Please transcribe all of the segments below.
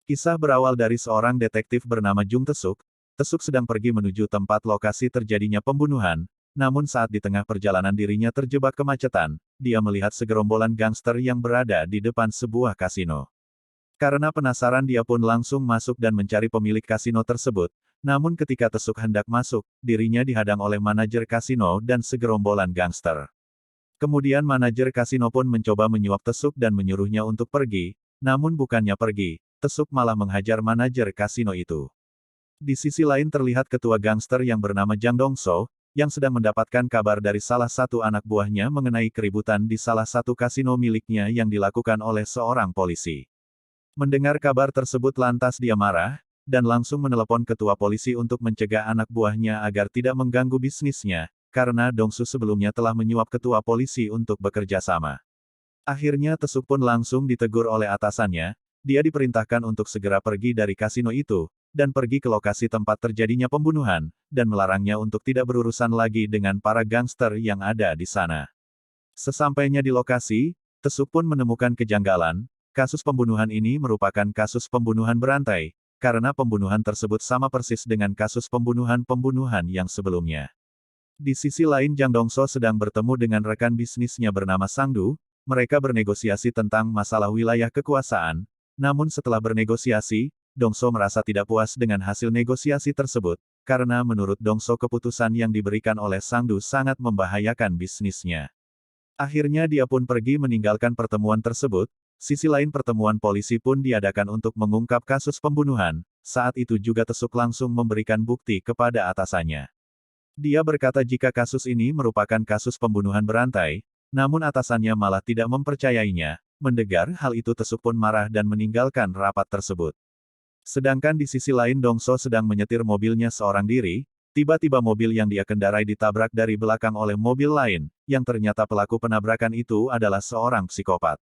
Kisah berawal dari seorang detektif bernama Jung Tesuk. Tesuk sedang pergi menuju tempat lokasi terjadinya pembunuhan, namun saat di tengah perjalanan dirinya terjebak kemacetan, dia melihat segerombolan gangster yang berada di depan sebuah kasino. Karena penasaran dia pun langsung masuk dan mencari pemilik kasino tersebut, namun ketika Tesuk hendak masuk, dirinya dihadang oleh manajer kasino dan segerombolan gangster. Kemudian manajer kasino pun mencoba menyuap Tesuk dan menyuruhnya untuk pergi, namun bukannya pergi, Tesuk malah menghajar manajer kasino itu. Di sisi lain terlihat ketua gangster yang bernama Jang Dongso, yang sedang mendapatkan kabar dari salah satu anak buahnya mengenai keributan di salah satu kasino miliknya yang dilakukan oleh seorang polisi. Mendengar kabar tersebut lantas dia marah, dan langsung menelepon ketua polisi untuk mencegah anak buahnya agar tidak mengganggu bisnisnya, karena Dongsu sebelumnya telah menyuap ketua polisi untuk bekerja sama. Akhirnya Tesuk pun langsung ditegur oleh atasannya, dia diperintahkan untuk segera pergi dari kasino itu, dan pergi ke lokasi tempat terjadinya pembunuhan, dan melarangnya untuk tidak berurusan lagi dengan para gangster yang ada di sana. Sesampainya di lokasi, Tesuk pun menemukan kejanggalan, kasus pembunuhan ini merupakan kasus pembunuhan berantai, karena pembunuhan tersebut sama persis dengan kasus pembunuhan-pembunuhan yang sebelumnya. Di sisi lain Jang Dongso sedang bertemu dengan rekan bisnisnya bernama Sangdu, mereka bernegosiasi tentang masalah wilayah kekuasaan, namun setelah bernegosiasi, Dongso merasa tidak puas dengan hasil negosiasi tersebut, karena menurut Dongso keputusan yang diberikan oleh Sangdu sangat membahayakan bisnisnya. Akhirnya dia pun pergi meninggalkan pertemuan tersebut, sisi lain pertemuan polisi pun diadakan untuk mengungkap kasus pembunuhan, saat itu juga Tesuk langsung memberikan bukti kepada atasannya. Dia berkata jika kasus ini merupakan kasus pembunuhan berantai, namun atasannya malah tidak mempercayainya. Mendengar hal itu Tesuk pun marah dan meninggalkan rapat tersebut. Sedangkan di sisi lain Dongso sedang menyetir mobilnya seorang diri, tiba-tiba mobil yang dia kendarai ditabrak dari belakang oleh mobil lain, yang ternyata pelaku penabrakan itu adalah seorang psikopat.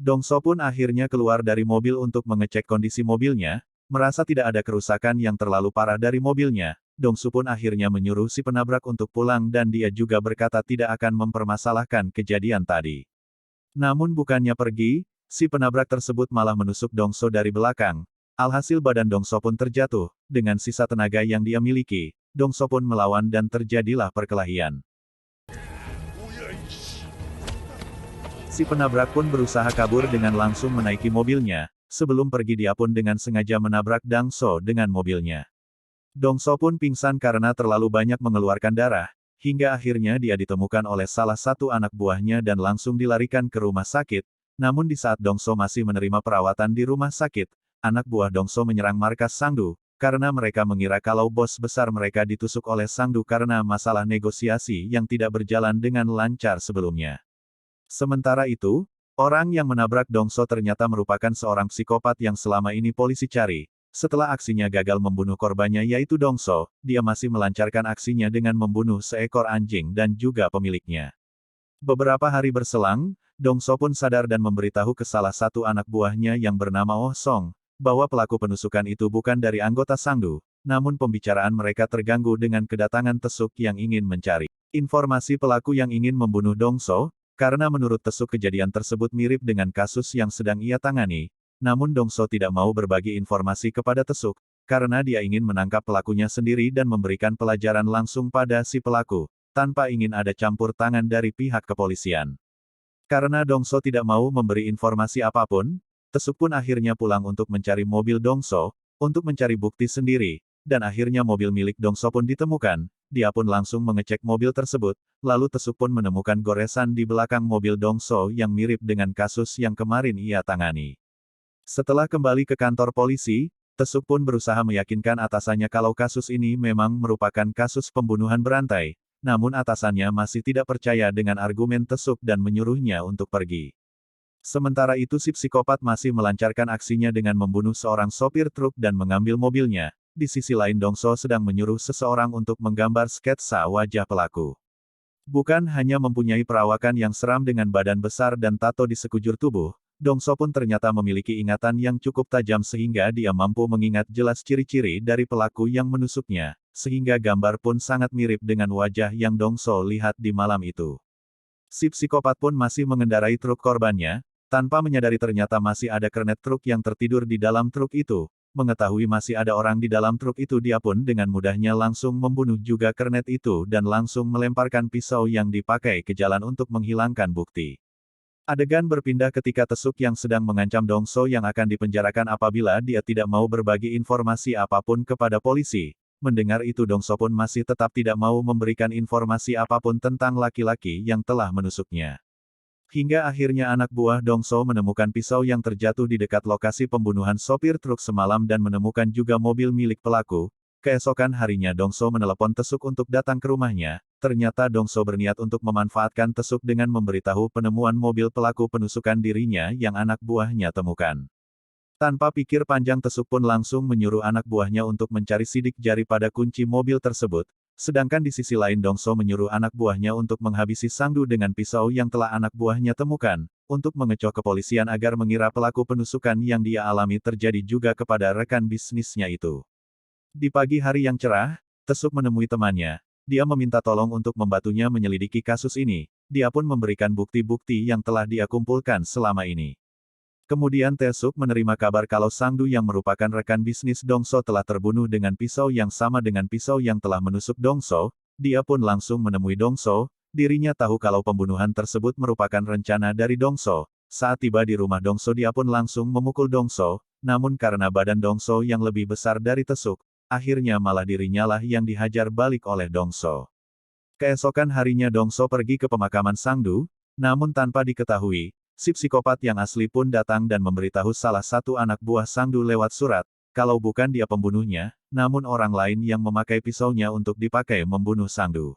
Dongso pun akhirnya keluar dari mobil untuk mengecek kondisi mobilnya, merasa tidak ada kerusakan yang terlalu parah dari mobilnya. Dongsu pun akhirnya menyuruh si penabrak untuk pulang dan dia juga berkata tidak akan mempermasalahkan kejadian tadi. Namun bukannya pergi, si penabrak tersebut malah menusuk Dongso dari belakang. Alhasil badan Dongso pun terjatuh, dengan sisa tenaga yang dia miliki, Dongso pun melawan dan terjadilah perkelahian. Si penabrak pun berusaha kabur dengan langsung menaiki mobilnya, sebelum pergi dia pun dengan sengaja menabrak Dongso dengan mobilnya. Dongso pun pingsan karena terlalu banyak mengeluarkan darah, hingga akhirnya dia ditemukan oleh salah satu anak buahnya dan langsung dilarikan ke rumah sakit. Namun di saat Dongso masih menerima perawatan di rumah sakit, anak buah Dongso menyerang markas Sangdu, karena mereka mengira kalau bos besar mereka ditusuk oleh Sangdu karena masalah negosiasi yang tidak berjalan dengan lancar sebelumnya. Sementara itu, orang yang menabrak Dongso ternyata merupakan seorang psikopat yang selama ini polisi cari. Setelah aksinya gagal membunuh korbannya yaitu Dongso, dia masih melancarkan aksinya dengan membunuh seekor anjing dan juga pemiliknya. Beberapa hari berselang, Dongso pun sadar dan memberitahu ke salah satu anak buahnya yang bernama Oh Song, bahwa pelaku penusukan itu bukan dari anggota Sangdu, namun pembicaraan mereka terganggu dengan kedatangan Tesuk yang ingin mencari informasi pelaku yang ingin membunuh Dongso, karena menurut Tesuk kejadian tersebut mirip dengan kasus yang sedang ia tangani. Namun Dongso tidak mau berbagi informasi kepada Tesuk, karena dia ingin menangkap pelakunya sendiri dan memberikan pelajaran langsung pada si pelaku, tanpa ingin ada campur tangan dari pihak kepolisian. Karena Dongso tidak mau memberi informasi apapun, Tesuk pun akhirnya pulang untuk mencari mobil Dongso, untuk mencari bukti sendiri, dan akhirnya mobil milik Dongso pun ditemukan, dia pun langsung mengecek mobil tersebut, lalu Tesuk pun menemukan goresan di belakang mobil Dongso yang mirip dengan kasus yang kemarin ia tangani. Setelah kembali ke kantor polisi, Tesuk pun berusaha meyakinkan atasannya kalau kasus ini memang merupakan kasus pembunuhan berantai, namun atasannya masih tidak percaya dengan argumen Tesuk dan menyuruhnya untuk pergi. Sementara itu si psikopat masih melancarkan aksinya dengan membunuh seorang sopir truk dan mengambil mobilnya. Di sisi lain Dongso sedang menyuruh seseorang untuk menggambar sketsa wajah pelaku. Bukan hanya mempunyai perawakan yang seram dengan badan besar dan tato di sekujur tubuh, Dongso pun ternyata memiliki ingatan yang cukup tajam sehingga dia mampu mengingat jelas ciri-ciri dari pelaku yang menusuknya, sehingga gambar pun sangat mirip dengan wajah yang Dongso lihat di malam itu. Si psikopat pun masih mengendarai truk korbannya, Tanpa menyadari ternyata masih ada kernet truk yang tertidur di dalam truk itu. Mengetahui masih ada orang di dalam truk itu, dia pun dengan mudahnya langsung membunuh juga kernet itu dan langsung melemparkan pisau yang dipakai ke jalan untuk menghilangkan bukti. Adegan berpindah ketika Tesuk yang sedang mengancam Dongso yang akan dipenjarakan apabila dia tidak mau berbagi informasi apapun kepada polisi. Mendengar itu Dongso pun masih tetap tidak mau memberikan informasi apapun tentang laki-laki yang telah menusuknya. Hingga akhirnya anak buah Dongso menemukan pisau yang terjatuh di dekat lokasi pembunuhan sopir truk semalam dan menemukan juga mobil milik pelaku. Keesokan harinya Dongso menelepon Tesuk untuk datang ke rumahnya. Ternyata Dongso berniat untuk memanfaatkan Tesuk dengan memberitahu penemuan mobil pelaku penusukan dirinya yang anak buahnya temukan. Tanpa pikir panjang Tesuk pun langsung menyuruh anak buahnya untuk mencari sidik jari pada kunci mobil tersebut. Sedangkan di sisi lain Dongso menyuruh anak buahnya untuk menghabisi Sangdu dengan pisau yang telah anak buahnya temukan, untuk mengecoh kepolisian agar mengira pelaku penusukan yang dia alami terjadi juga kepada rekan bisnisnya itu. Di pagi hari yang cerah, Tesuk menemui temannya. Dia meminta tolong untuk membantunya menyelidiki kasus ini. Dia pun memberikan bukti-bukti yang telah dia kumpulkan selama ini. Kemudian Tesuk menerima kabar kalau Sangdu yang merupakan rekan bisnis Dongso telah terbunuh dengan pisau yang sama dengan pisau yang telah menusuk Dongso. Dia pun langsung menemui Dongso. Dirinya tahu kalau pembunuhan tersebut merupakan rencana dari Dongso. Saat tiba di rumah Dongso dia pun langsung memukul Dongso. Namun karena badan Dongso yang lebih besar dari Tesuk, akhirnya malah dirinya lah yang dihajar balik oleh Dongso. Keesokan harinya Dongso pergi ke pemakaman Sangdu, namun tanpa diketahui, si psikopat yang asli pun datang dan memberitahu salah satu anak buah Sangdu lewat surat, kalau bukan dia pembunuhnya, namun orang lain yang memakai pisaunya untuk dipakai membunuh Sangdu.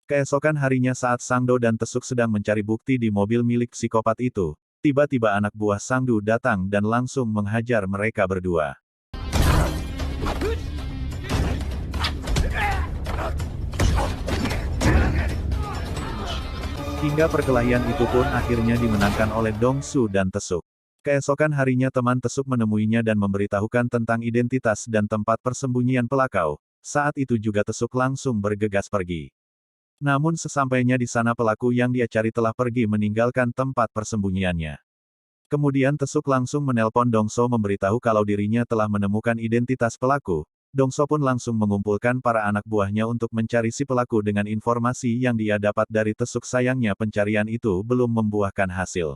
Keesokan harinya saat Sangdo dan Tesuk sedang mencari bukti di mobil milik psikopat itu, tiba-tiba anak buah Sangdu datang dan langsung menghajar mereka berdua. Hingga perkelahian itu pun akhirnya dimenangkan oleh Dongsu dan Tesuk. Keesokan harinya teman Tesuk menemuinya dan memberitahukan tentang identitas dan tempat persembunyian pelakau. Saat itu juga Tesuk langsung bergegas pergi. Namun sesampainya di sana pelaku yang dia cari telah pergi meninggalkan tempat persembunyiannya. Kemudian Tesuk langsung menelpon Dongso memberitahu kalau dirinya telah menemukan identitas pelaku. Dongso pun langsung mengumpulkan para anak buahnya untuk mencari si pelaku dengan informasi yang dia dapat dari Tesuk. Sayangnya pencarian itu belum membuahkan hasil.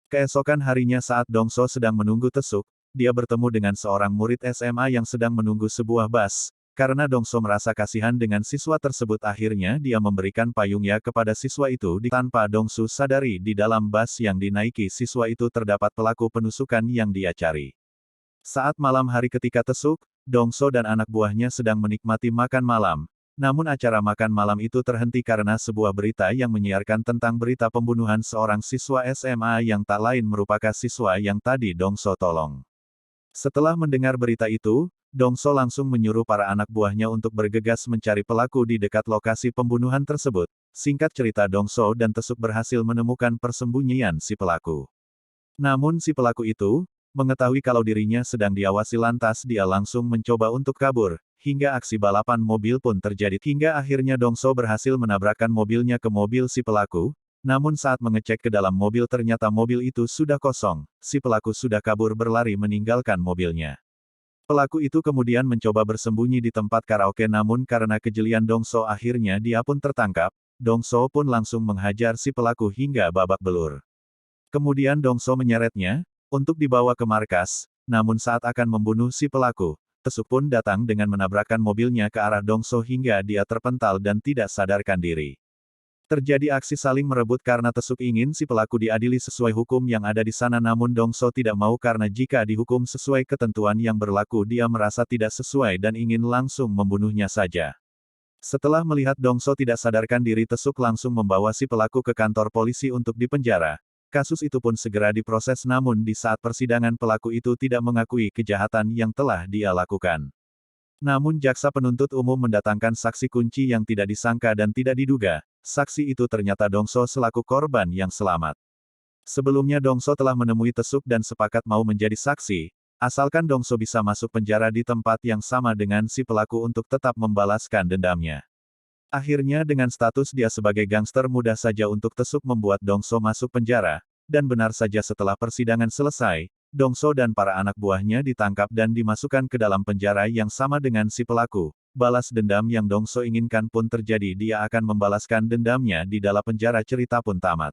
Keesokan harinya saat Dongso sedang menunggu Tesuk, dia bertemu dengan seorang murid SMA yang sedang menunggu sebuah bus. Karena Dongso merasa kasihan dengan siswa tersebut akhirnya dia memberikan payungnya kepada siswa itu tanpa Dongso sadari di dalam bus yang dinaiki siswa itu terdapat pelaku penusukan yang dia cari. Saat malam hari ketika Tesuk, Dongso dan anak buahnya sedang menikmati makan malam. Namun acara makan malam itu terhenti karena sebuah berita yang menyiarkan tentang berita pembunuhan seorang siswa SMA yang tak lain merupakan siswa yang tadi Dongso tolong. Setelah mendengar berita itu, Dongso langsung menyuruh para anak buahnya untuk bergegas mencari pelaku di dekat lokasi pembunuhan tersebut. Singkat cerita Dongso dan Tesuk berhasil menemukan persembunyian si pelaku. Namun si pelaku itu, mengetahui kalau dirinya sedang diawasi lantas dia langsung mencoba untuk kabur, hingga aksi balapan mobil pun terjadi. Hingga akhirnya Dongso berhasil menabrakkan mobilnya ke mobil si pelaku, namun saat mengecek ke dalam mobil ternyata mobil itu sudah kosong, si pelaku sudah kabur berlari meninggalkan mobilnya. Pelaku itu kemudian mencoba bersembunyi di tempat karaoke namun karena kejelian Dongso akhirnya dia pun tertangkap, Dongso pun langsung menghajar si pelaku hingga babak belur. Kemudian Dongso menyeretnya, untuk dibawa ke markas, namun saat akan membunuh si pelaku, Tesuk pun datang dengan menabrakkan mobilnya ke arah Dongso hingga dia terpental dan tidak sadarkan diri. Terjadi aksi saling merebut karena Tesuk ingin si pelaku diadili sesuai hukum yang ada di sana namun Dongso tidak mau karena jika dihukum sesuai ketentuan yang berlaku dia merasa tidak sesuai dan ingin langsung membunuhnya saja. Setelah melihat Dongso tidak sadarkan diri Tesuk langsung membawa si pelaku ke kantor polisi untuk dipenjara. Kasus itu pun segera diproses namun di saat persidangan pelaku itu tidak mengakui kejahatan yang telah dia lakukan. Namun jaksa penuntut umum mendatangkan saksi kunci yang tidak disangka dan tidak diduga, saksi itu ternyata Dongso selaku korban yang selamat. Sebelumnya Dongso telah menemui Tesuk dan sepakat mau menjadi saksi, asalkan Dongso bisa masuk penjara di tempat yang sama dengan si pelaku untuk tetap membalaskan dendamnya. Akhirnya dengan status dia sebagai gangster mudah saja untuk Tesuk membuat Dongso masuk penjara. Dan benar saja setelah persidangan selesai, Dongso dan para anak buahnya ditangkap dan dimasukkan ke dalam penjara yang sama dengan si pelaku. Balas dendam yang Dongso inginkan pun terjadi, dia akan membalaskan dendamnya di dalam penjara. Cerita pun tamat.